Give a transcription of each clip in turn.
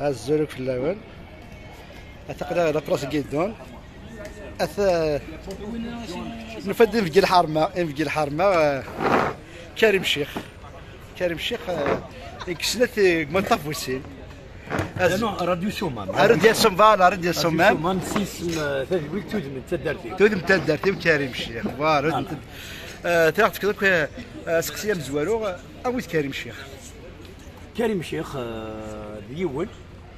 الزروك في اللون اعتقد لا براس قيدون نفدي في الحرمه كريم الشيخ كسلت من طفوسين راديو سومان راديو سومان راديو سومان سومان سيسم تدوي تودم تدرتي كريم الشيخ فوالا تعرف كذا سقسيه مزوالو اويت كريم الشيخ ديول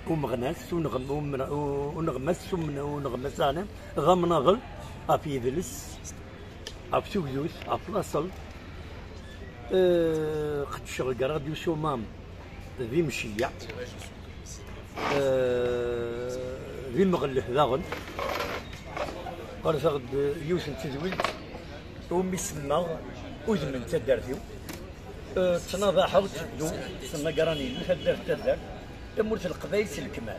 ومغناس ونغمس ونغمسانا غمناغل افي ذلس افسوزوس افلاصل قد شغل راديو سومام ذي مشيع ذي مغلح ذاغن قال سغد يوسف تزويد ومي سما وزمن تدرتيو تناضى حوت دو سما قراني تدر تمورت القبائل الكمال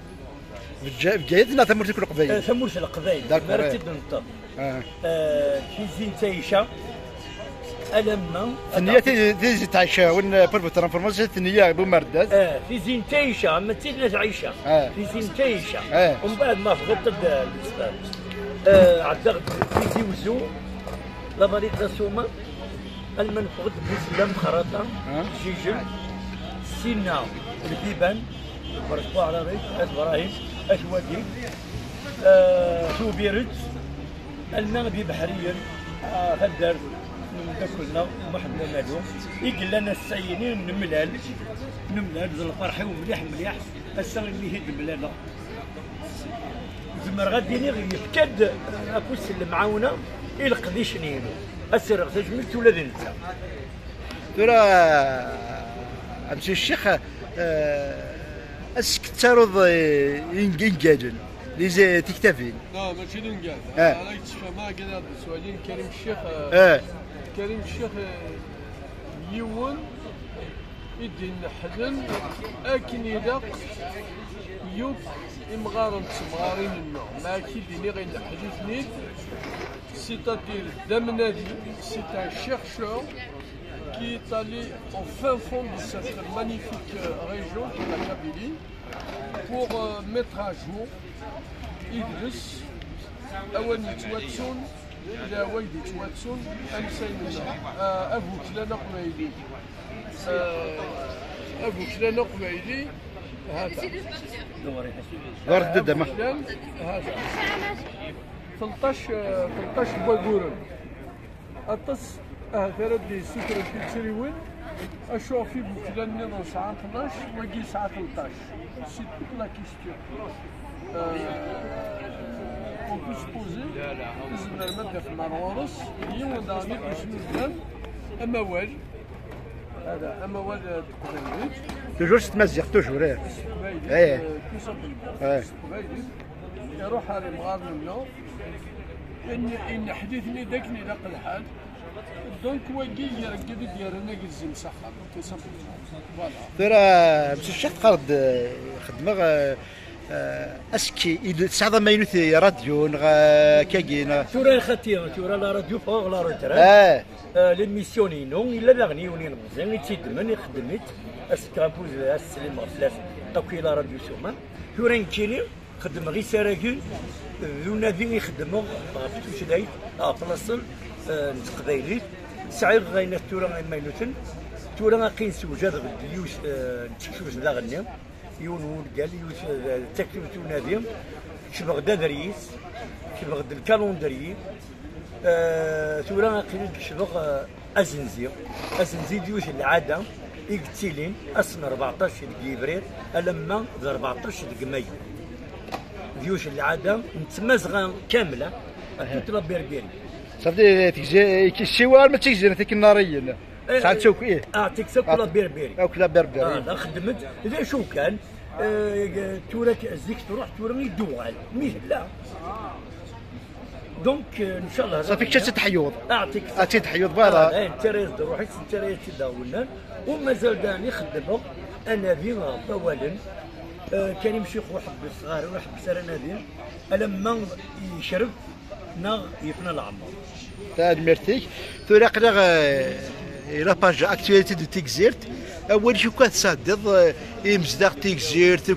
بجايتنا تمورت كل قبائل تمورت القبائل مرتب نطب في زين تايشه ألما النية تيجي تعيشها وين بربو ترانسفورماسيون النية بمرداز في زين تايشه ما تزيدنا تعيشها في زين تايشه ومن بعد ما فقدت الاسباب عالدغد في زيوزو لا مريض سوما المنفقد بسلام خراطه جيجل سينا البيبان برشبو على ريت ابراهيم اشوادي سوبيرت المغربي بحريا فدار ندخلنا ومحنا مالو يقول لنا السينين نملال الفرحي ومليح السنه اللي هي ملاله زمر غادي يفكد افوس المعاونه يلقضي شنينو السر تجملت ولا نتا ترى امشي الشيخ اسك تعرض ينقادن لي تكتفين لا ماشي ننقاد انا يتشفى ما قال سؤالين كريم الشيخ كريم الشيخ يون يدي نحزن اكن يدق يوب إمغارن تمغارين النوع ما أكيد إني غير نحدثني c'est-à-dire d'amener c'est un chercheur qui est allé au fin fond de cette magnifique région de la Kabylie pour mettre à jour Idriss أوان يتواتسون إلى ويد يتواتسون أمسين أبوك لنا قبيلي هذا ورد الدم هذا 13 بوغورن اطس هذا دي سكر في تريوين اشوف في بوكلان نو ساعه 12 وقي ساعه 13 سي لا كيستيون on peut se poser إذا المادة في المرورس هي وداني باش نبان أموال هذا أموال القبيلي توجور تمزق توجور يروح على مغار منه إن حديثني ذاكني ذاك الحال دونك واقي يرقد ديالنا كيزي مسخر فوالا ترى باش الشيخ قرد خدمه اسكي إذا سعد ما ينوثي راديو كاكينا تورا الخطيه تورا لا راديو فوق لا روتر ليميسيونينو الا باغني ونين مزيان تيدمن خدمت اسكابوز السليم غفلاس طوكيلا راديو سوما تورا نكيلي خدم غير سراكي ذو نادي يخدموا في شدايد فلسطين نتقبايلي سعيد غاينا تورا ما ينوثن تورا قين سوجاد غديوش نتشوف ذا غنيم يون قال يوش تكتب نادي شبغ دادريس شبغ الكالندري ثورا قيل شبغ ازنزي ديوش العاده يقتلين اسم 14 ابريل لما 14 مايو ديوش العاده متمازغه كامله تتربي ربيري صافي تيجي الشوار ما تيجي تيك الناريين ساعات تشوك تكسب كلا بيربيري او كلا بيربيري لا خدمت اذا شو كان تورا زيك تروح تورا يدوغال ميه لا دونك ان شاء الله صافي كتا تحيوض اعطيك تحيوض فوالا انت راه روحك انت راه تداولنا ومازال داني خدمه انا فيها اولا كريم شيخ واحد الصغار واحد سنه نادي لما يشرب ناغ يفنى العمر ميرتيك ثورا قراغ لا باج اكتواليتي دو تيكزيرت اول شو كتصدد يمزدق تيكزيرت